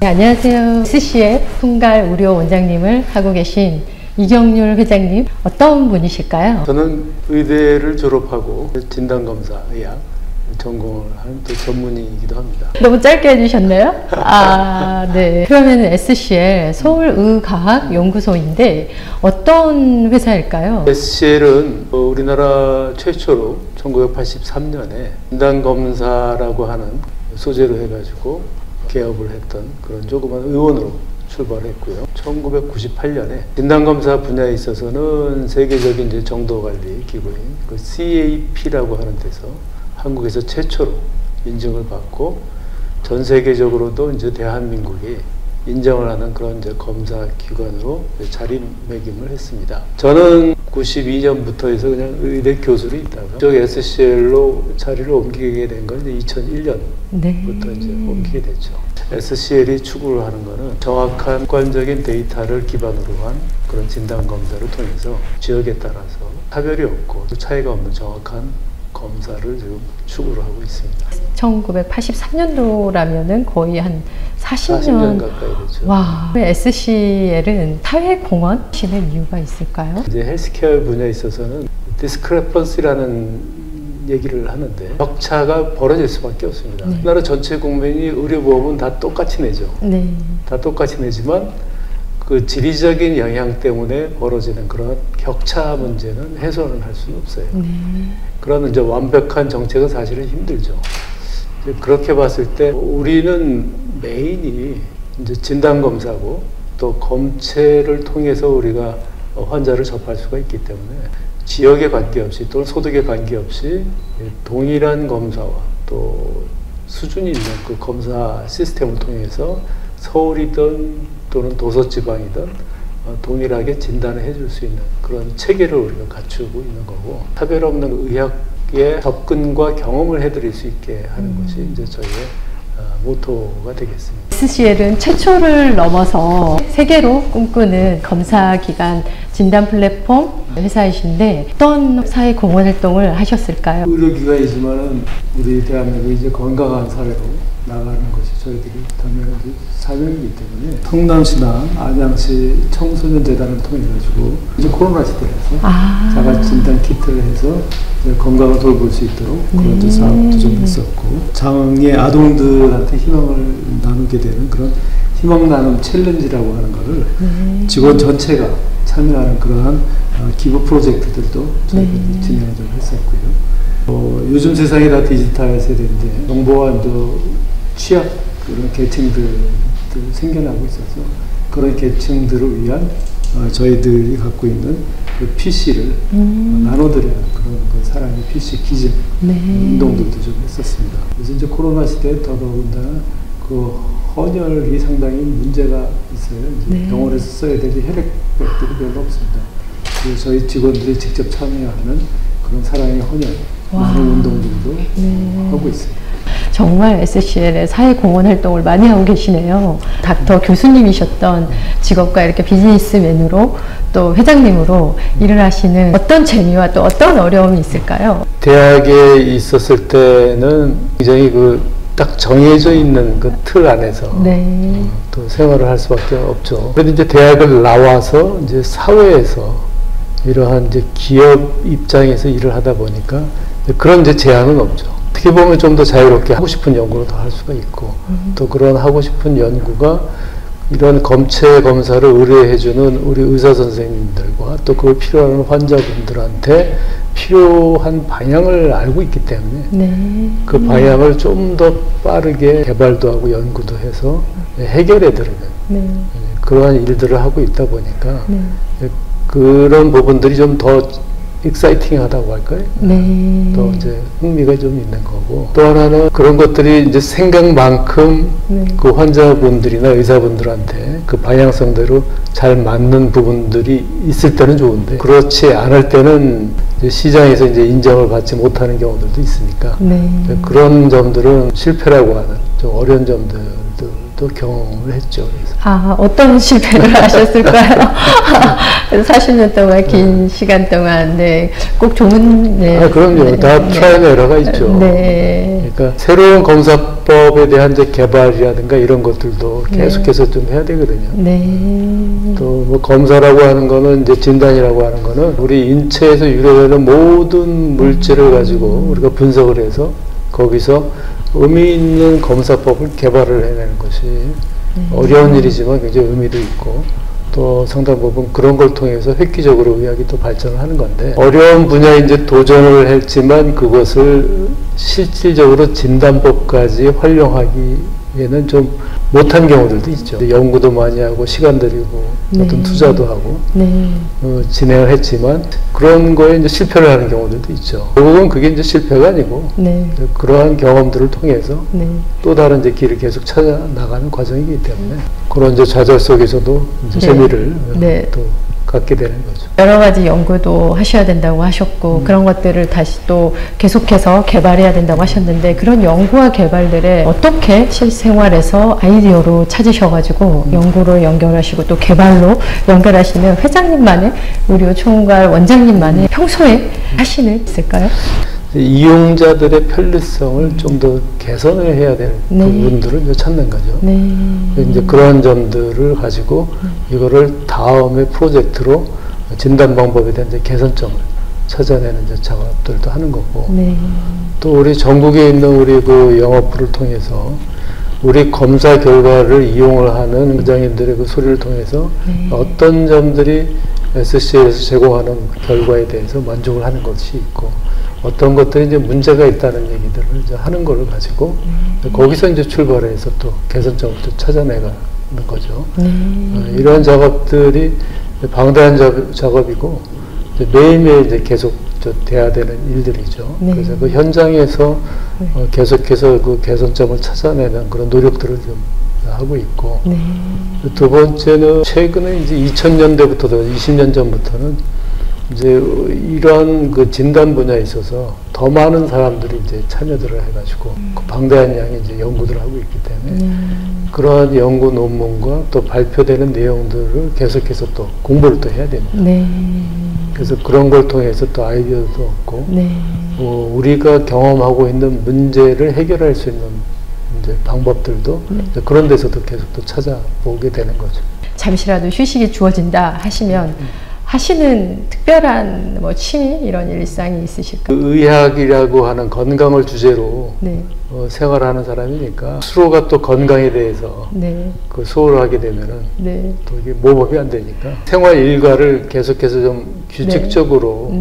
네, 안녕하세요. SCF 풍갈의료원장님을 하고 계신 이경률 회장님, 어떤 분이실까요? 저는 의대를 졸업하고 진단검사의학 전공을 한 또 전문의이기도 합니다. 너무 짧게 해주셨나요? 네. 그러면 SCL 서울의과학연구소인데 어떤 회사일까요? SCL은 우리나라 최초로 1983년에 진단검사라고 하는 소재로 해가지고 개업을 했던 그런 조그만 의원으로 출발했고요. 1998년에 진단검사 분야에 있어서는 세계적인 이제 정도관리 기구인 그 CAP라고 하는 데서 한국에서 최초로 인증을 받고 전 세계적으로도 이제 대한민국이 인정을 하는 그런 이제 검사 기관으로 자리매김을 했습니다. 저는 92년부터 해서 그냥 의대 교수로 있다가 저 SCL로 자리를 옮기게 된 건 이제 2001년부터 이제 옮기게 됐죠. SCL이 추구를 하는 거는 정확한 객관적인 데이터를 기반으로 한 그런 진단 검사를 통해서 지역에 따라서 차별이 없고 차이가 없는 정확한 검사를 지금 추구를 하고 있습니다. 1983년도라면은 거의 한 40년 가까이 됐죠. 와, SCL은 사회공헌이라는 이유가 있을까요? 이제 헬스케어 분야에 있어서는 디스크레펀시라는 얘기를 하는데 격차가 벌어질 수밖에 없습니다. 네. 우리나라 전체 국민이 의료보험은 다 똑같이 내죠. 네. 다 똑같이 내지만 그 지리적인 영향 때문에 벌어지는 그런 격차 문제는 해소는 할 수는 없어요. 네. 그런 이제 완벽한 정책은 사실은 힘들죠. 이제 그렇게 봤을 때 우리는 메인이 이제 진단검사고 또 검체를 통해서 우리가 환자를 접할 수가 있기 때문에 지역에 관계없이 또는 소득에 관계없이 동일한 검사와 또 수준이 있는 그 검사 시스템을 통해서 서울이든 또는 도서지방이든 동일하게 진단을 해줄 수 있는 그런 체계를 우리가 갖추고 있는 거고 차별 없는 의학의 접근과 경험을 해드릴 수 있게 하는 것이 이제 저희의 모토가 되겠습니다. SCL은 최초를 넘어서 세계로 꿈꾸는 검사기관 진단 플랫폼 회사이신데 어떤 사회 공헌 활동을 하셨을까요? 의료기관이지만은 우리 대한민국이 이제 건강한 사회로 나가는 것이 저희들이 당연히 사명이기 때문에 성남시나 안양시 청소년재단을 통해 가지고 이제 코로나 시대에서 자가 진단 키트를 해서 건강을 돌볼 수 있도록 그런 사업도 좀 했었고 장애 아동들한테 희망을 나누게 되는 그런 희망 나눔 챌린지라고 하는 거를 직원 전체가 참여하는 그러한 기부 프로젝트들도 저희들이 진행을 좀 했었고요. 요즘 세상이 다 디지털 세대인데 정보와 취약 그런 계층들도 생겨나고 있어서 그런 계층들을 위한 저희들이 갖고 있는 그 PC를 나눠드리는 그런 그 사람의 PC 기증 운동들도 좀 했었습니다. 그래서 이제 코로나 시대에 더더군다나 그 헌혈이 상당히 문제가 있어요. 이제 병원에서 써야 될 혈액들이 별로 없습니다. 그래서 저희 직원들이 직접 참여하는 그런 사랑의 헌혈 많은 운동들도 하고 있습니다. 정말 SCL의 사회공헌 활동을 많이 하고 계시네요. 닥터 교수님이셨던 직업과 이렇게 비즈니스맨으로 또 회장님으로 일을 하시는 어떤 재미와 또 어떤 어려움이 있을까요? 대학에 있었을 때는 굉장히 딱 정해져 있는 그 틀 안에서 또 생활을 할 수밖에 없죠. 그런데 이제 대학을 나와서 이제 사회에서 이러한 이제 기업 입장에서 일을 하다 보니까 그런 이제 제한은 없죠. 어떻게 보면 좀 더 자유롭게 하고 싶은 연구를 더 할 수가 있고 또 그런 하고 싶은 연구가 이런 검체 검사를 의뢰해주는 우리 의사 선생님들과 또 그걸 필요한 환자분들한테 필요한 방향을 알고 있기 때문에 그 방향을 좀 더 빠르게 개발도 하고 연구도 해서 해결해 드리는 그러한 일들을 하고 있다 보니까 그런 부분들이 좀 더 익사이팅하다고 할까요? 또 이제 흥미가 좀 있는 거고 또 하나는 그런 것들이 이제 생각만큼 그 환자분들이나 의사분들한테 그 방향성대로 잘 맞는 부분들이 있을 때는 좋은데 그렇지 않을 때는 이제 시장에서 이제 인정을 받지 못하는 경우들도 있으니까 그런 점들은 실패라고 하는 좀 어려운 점들도 경험을 했죠. 그래서. 어떤 실패를 하셨을까요? 40년 동안 긴 시간 동안 꼭 좋은 그럼요. 다 트라이얼 에러가 있죠. 그러니까 새로운 검사법에 대한 이제 개발이라든가 이런 것들도 계속해서 좀 해야 되거든요. 또 뭐 검사라고 하는 거는 이제 진단이라고 하는 거는 우리 인체에서 유래되는 모든 물질을 가지고 우리가 분석을 해서 거기서 의미 있는 검사법을 개발을 해내는 것이 어려운 일이지만 굉장히 의미도 있고 또 상당 부분 그런 걸 통해서 획기적으로 의학이 또 발전을 하는 건데 어려운 분야에 이제 도전을 했지만 그것을 실질적으로 진단법까지 활용하기에는 좀 못한 경우들도 있죠. 연구도 많이 하고 시간 들이고 어떤 투자도 하고 진행을 했지만 그런 거에 이제 실패를 하는 경우들도 있죠. 결국은 그게 이제 실패가 아니고 그러한 경험들을 통해서 또 다른 이제 길을 계속 찾아 나가는 과정이기 때문에 그런 이제 좌절 속에서도 이제 재미를 또 갖게 되는 거죠. 여러 가지 연구도 하셔야 된다고 하셨고 그런 것들을 다시 또 계속해서 개발해야 된다고 하셨는데 그런 연구와 개발들을 어떻게 실생활에서 아이디어로 찾으셔가지고 연구로 연결하시고 또 개발로 연결하시는 회장님만의 의료 총괄 원장님만의 평소에 하시는 있을까요? 이용자들의 편리성을 좀 더 개선을 해야 될 부분들을 이제 찾는 거죠. 이제 그런 점들을 가지고 이거를 다음에 프로젝트로 진단 방법에 대한 이제 개선점을 찾아내는 이제 작업들도 하는 거고, 또 우리 전국에 있는 우리 그 영업부를 통해서 우리 검사 결과를 이용을 하는 의장님들의 그 소리를 통해서 어떤 점들이 SC에서 제공하는 결과에 대해서 만족을 하는 것이 있고 어떤 것들이 이제 문제가 있다는 얘기들을 이제 하는 걸 가지고 거기서 이제 출발해서 또 개선점을 또 찾아내가는 거죠. 이러한 작업들이 방대한 작업이고 매일매일 이제 계속 돼야 되는 일들이죠. 그래서 그 현장에서 계속해서 그 개선점을 찾아내는 그런 노력들을 좀 하고 있고 두 번째는 최근에 이제 2000년대부터도 20년 전부터는 이제 이러한 그 진단 분야에 있어서 더 많은 사람들이 이제 참여들을 해가지고 그 방대한 양의 이제 연구들을 하고 있기 때문에 그러한 연구 논문과 또 발표되는 내용들을 계속해서 또 공부를 또 해야 됩니다. 그래서 그런 걸 통해서 또 아이디어도 얻고 우리가 경험하고 있는 문제를 해결할 수 있는 이제 방법들도 이제 그런 데서도 계속 또 찾아보게 되는 거죠. 잠시라도 휴식이 주어진다 하시면 하시는 특별한 뭐 취미 이런 일상이 있으실까요? 의학이라고 하는 건강을 주제로 생활하는 사람이니까 스스로가 또 건강에 대해서 그 소홀을 하게 되면은 또 이게 모범이 안 되니까 생활 일과를 계속해서 좀 규칙적으로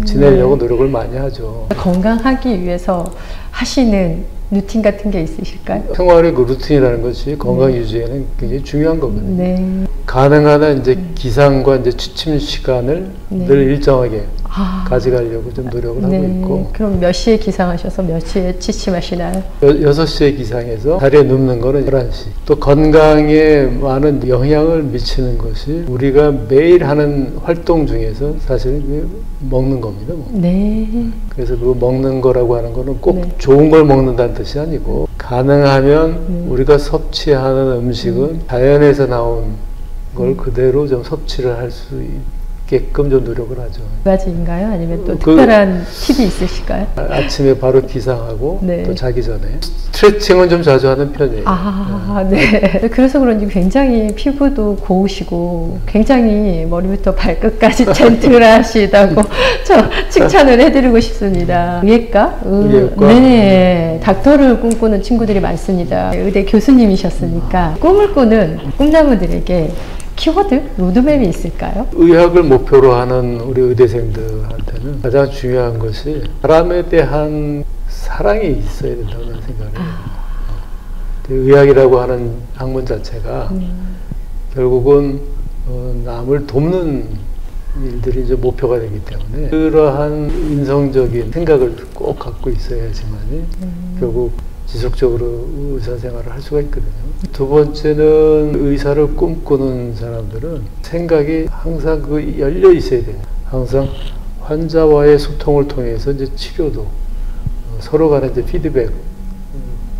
지내려고 노력을 많이 하죠. 건강하기 위해서 하시는 루틴 같은 게 있으실까요? 생활의 그 루틴이라는 것이 건강 유지에는 굉장히 중요한 거거든요. 가능한 한 이제 기상과 이제 취침 시간을 늘 일정하게 가져가려고 좀 노력을 하고 있고. 그럼 몇 시에 기상하셔서 몇 시에 취침하시나요? 6시에 기상해서 자리에 눕는 거는 11시. 또 건강에 많은 영향을 미치는 것이 우리가 매일 하는 활동 중에서 사실 먹는 겁니다. 그래서 그 먹는 거라고 하는 거는 꼭 좋은 걸 먹는다는 뜻이 아니고 가능하면 우리가 섭취하는 음식은 자연에서 나온 걸 그대로 좀 섭취를 할 수 있게끔 좀 노력을 하죠. 두 가지인가요? 아니면 또 특별한 팁이 있으실까요? 아침에 바로 기상하고 또 자기 전에 스트레칭은 좀 자주 하는 편이에요. 그래서 그런지 굉장히 피부도 고우시고 굉장히 머리부터 발끝까지 젠틀하시다고 저 칭찬을 해드리고 싶습니다. 의예과? 닥터를 꿈꾸는 친구들이 많습니다. 의대 교수님이셨으니까 꿈을 꾸는 꿈나무들에게 키워드, 로드맵이 있을까요? 의학을 목표로 하는 우리 의대생들한테는 가장 중요한 것이 사람에 대한 사랑이 있어야 된다고 생각을 해요. 의학이라고 하는 학문 자체가 결국은 남을 돕는 일들이 이제 목표가 되기 때문에 그러한 인성적인 생각을 꼭 갖고 있어야지만이 결국 지속적으로 의사 생활을 할 수가 있거든요. 두 번째는 의사를 꿈꾸는 사람들은 생각이 항상 그 열려 있어야 돼요. 항상 환자와의 소통을 통해서 이제 치료도 서로 간에 이제 피드백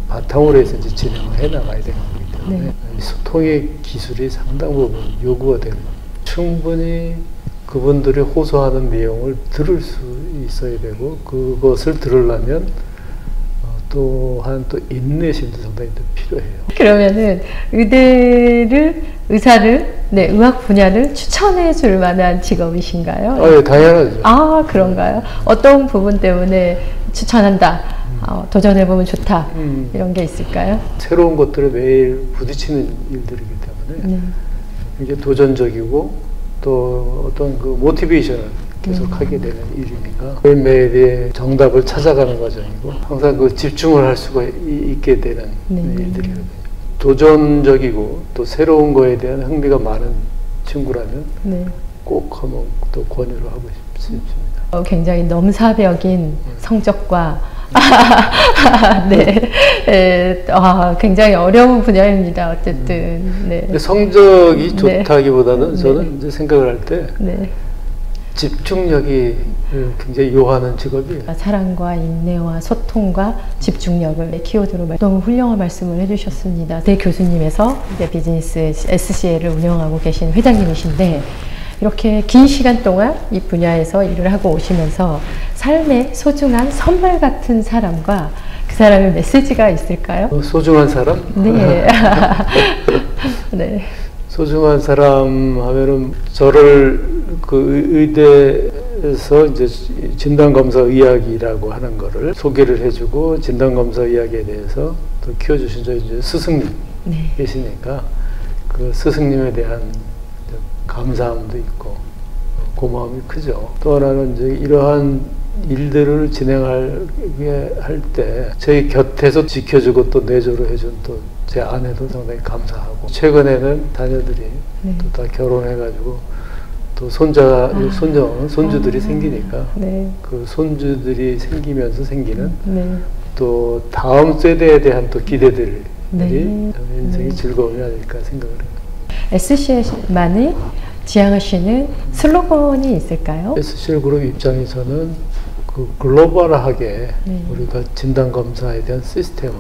바탕으로 해서 이제 진행을 해 나가야 되는 거기 때문에 소통의 기술이 상당 부분 요구가 되는 거예요. 충분히 그분들이 호소하는 내용을 들을 수 있어야 되고 그것을 들으려면 또한 또 인내심도 상당히 또 필요해요. 그러면은 의사를 의학 분야를 추천해 줄 만한 직업이신가요? 예, 당연하죠. 아, 그런가요? 어떤 부분 때문에 추천한다, 도전해보면 좋다, 이런 게 있을까요? 새로운 것들에 매일 부딪히는 일들이기 때문에 이게 도전적이고 또 어떤 그 모티베이션을 계속 하게 되는 일이니까 매일매일의 정답을 찾아가는 과정이고 항상 그 집중을 할 수가 있게 되는 일들이거든요. 도전적이고 또 새로운 거에 대한 흥미가 많은 친구라면 꼭 한번 또 권유를 하고 싶습니다. 굉장히 넘사벽인 성적과 굉장히 어려운 분야입니다. 어쨌든. 근데 성적이 좋다기보다는 저는 이제 생각을 할 때 집중력이 굉장히 요하는 직업이에요. 사랑과 인내와 소통과 집중력을 키워드로 너무 훌륭한 말씀을 해주셨습니다. 대 교수님에서 비즈니스 SCL을 운영하고 계신 회장님이신데 이렇게 긴 시간 동안 이 분야에서 일을 하고 오시면서 삶의 소중한 선물 같은 사람과 그 사람의 메시지가 있을까요? 소중한 사람? 네. 네. 소중한 사람 하면은 저를 그 의대에서 이제 진단검사 의학이라고 하는 거를 소개를 해주고 진단검사 의학에 대해서 또 키워주신 저희 이제 스승님 계시니까 그 스승님에 대한 감사함도 있고 고마움이 크죠. 또 하나는 이제 이러한 일들을 진행하게 할 때 저희 곁에서 지켜주고 또 내조를 해준 또 제 아내도 상당히 감사하고 최근에는 자녀들이 또 다 결혼해가지고 또 손주들이 생기니까 그 손주들이 생기면서 생기는 또 다음 세대에 대한 또 기대들이 인생의 즐거움이 아닐까 생각을 해요. SCL만이 지향하시는 슬로건이 있을까요? SCL 그룹 입장에서는 그 글로벌하게 우리가 진단검사에 대한 시스템을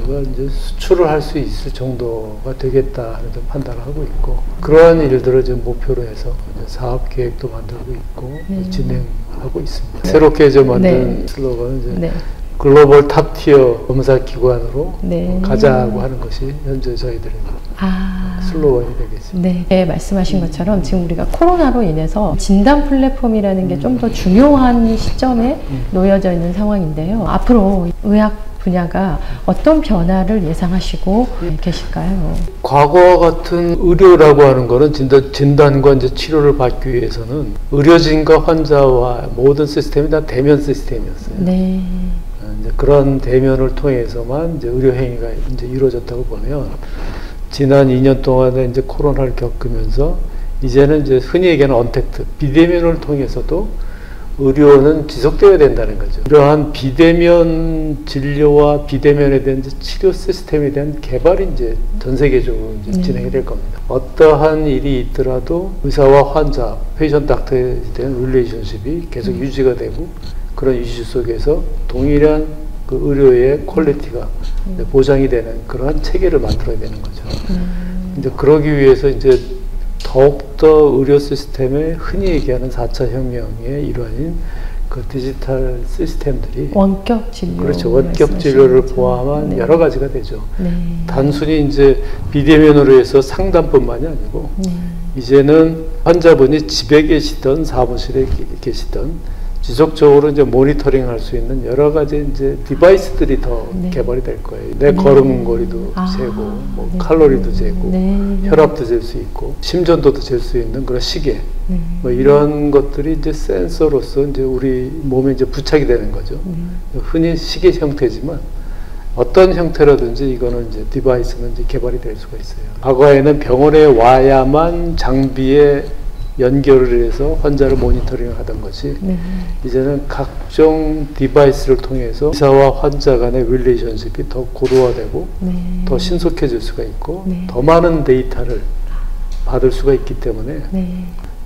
우리가 이제 수출을 할 수 있을 정도가 되겠다 하는 판단을 하고 있고 그러한 일들을 지금 목표로 해서 사업 계획도 만들고 있고 진행하고 있습니다. 새롭게 이제 만든 슬로건은 이제 글로벌 탑티어 검사기관으로 가자고 하는 것이 현재 저희들의 슬로건이 되겠습니다. 네, 말씀하신 것처럼 지금 우리가 코로나로 인해서 진단 플랫폼이라는 게 좀 더 중요한 시점에 놓여져 있는 상황인데요. 앞으로 의학 분야가 어떤 변화를 예상하시고 계실까요? 과거와 같은 의료라고 하는 거는 진단과 이제 치료를 받기 위해서는 의료진과 환자와 모든 시스템이 다 대면 시스템이었어요. 이제 그런 대면을 통해서만 이제 의료 행위가 이제 이루어졌다고 보면 지난 2년 동안에 이제 코로나를 겪으면서 이제는 이제 흔히 얘기하는 언택트 비대면을 통해서도 의료는 지속되어야 된다는 거죠. 이러한 비대면 진료와 비대면에 대한 이제 치료 시스템에 대한 개발이 이제 전 세계적으로 이제 진행이 될 겁니다. 어떠한 일이 있더라도 의사와 환자, 페이션트 닥터에 대한 릴레이션십이 계속 유지가 되고 그런 이슈 속에서 동일한 그 의료의 퀄리티가 보장이 되는 그러한 체계를 만들어야 되는 거죠. 이제 그러기 위해서 이제 더욱더 의료 시스템에 흔히 얘기하는 4차 혁명의 일환인 그 디지털 시스템들이 원격 진료 그렇죠. 원격 진료를 포함한 여러 가지가 되죠. 단순히 이제 비대면으로 해서 상담뿐만이 아니고 이제는 환자분이 집에 계시던 사무실에 계시던 지속적으로 이제 모니터링 할 수 있는 여러 가지 이제 디바이스들이 더 개발이 될 거예요. 내 걸음걸이도 재고, 뭐 칼로리도 재고, 혈압도 잴 수 있고, 심전도도 잴 수 있는 그런 시계, 뭐 이런 것들이 이제 센서로서 이제 우리 몸에 이제 부착이 되는 거죠. 흔히 시계 형태지만 어떤 형태라든지 이거는 이제 디바이스는 이제 개발이 될 수가 있어요. 과거에는 병원에 와야만 장비에 연결을 해서 환자를 모니터링 하던 것이 이제는 각종 디바이스를 통해서 의사와 환자 간의 릴레이션십이 더 고도화되고 더 신속해질 수가 있고 더 많은 데이터를 받을 수가 있기 때문에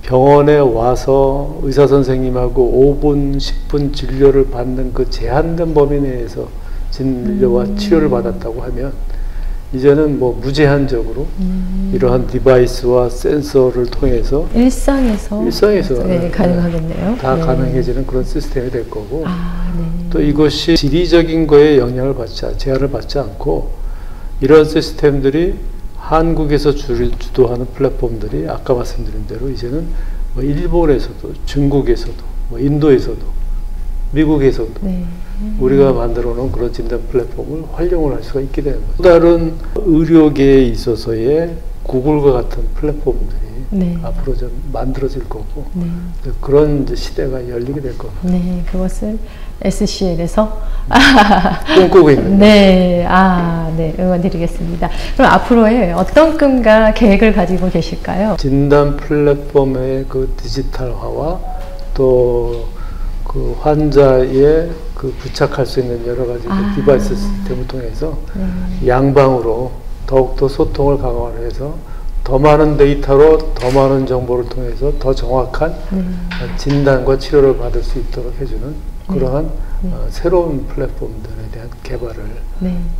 병원에 와서 의사 선생님하고 5분, 10분 진료를 받는 그 제한된 범위 내에서 진료와 치료를 받았다고 하면 이제는 뭐 무제한적으로 이러한 디바이스와 센서를 통해서 일상에서 가능하겠네요. 다 가능해지는 그런 시스템이 될 거고 또 또 이것이 지리적인 거에 제한을 받지 않고 이런 시스템들이 한국에서 주도하는 플랫폼들이 아까 말씀드린 대로 이제는 뭐 일본에서도 중국에서도 뭐 인도에서도 미국에서도 우리가 만들어 놓은 그런 진단 플랫폼을 활용을 할 수가 있게 되는 거죠. 또 다른 의료계에 있어서의 구글과 같은 플랫폼들이 앞으로 좀 만들어질 거고 그런 이제 시대가 열리게 될 겁니다. 네, 그것을 SCL에서 꿈꾸고 있는. 네, 응원드리겠습니다. 그럼 앞으로의 어떤 꿈과 계획을 가지고 계실까요? 진단 플랫폼의 그 디지털화와 또 그 환자의 그 부착할 수 있는 여러 가지 그 디바이스 시스템을 통해서 양방으로 더욱더 소통을 강화해서 더 많은 데이터로 더 많은 정보를 통해서 더 정확한 진단과 치료를 받을 수 있도록 해주는 그러한 새로운 플랫폼들에 대한 개발을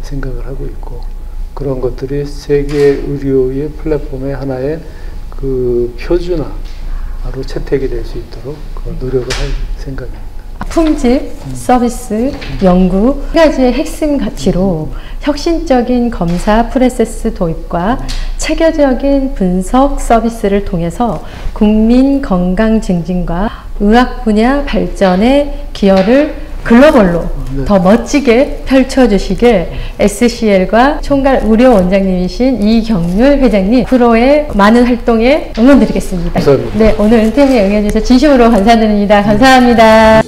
생각을 하고 있고 그런 것들이 세계 의료의 플랫폼의 하나의 그 표준화로 채택이 될 수 있도록 노력을 할 생각입니다. 품질, 서비스, 연구 세 가지의 핵심 가치로 혁신적인 검사 프로세스 도입과 체계적인 분석 서비스를 통해서 국민 건강 증진과 의학 분야 발전에 기여를 글로벌로 더 멋지게 펼쳐주시길 SCL과 총괄 의료 원장님이신 이경률 회장님 앞으로의 많은 활동에 응원드리겠습니다. 감사합니다. 네, 오늘 인터뷰에 응해주셔서 진심으로 감사드립니다. 감사합니다.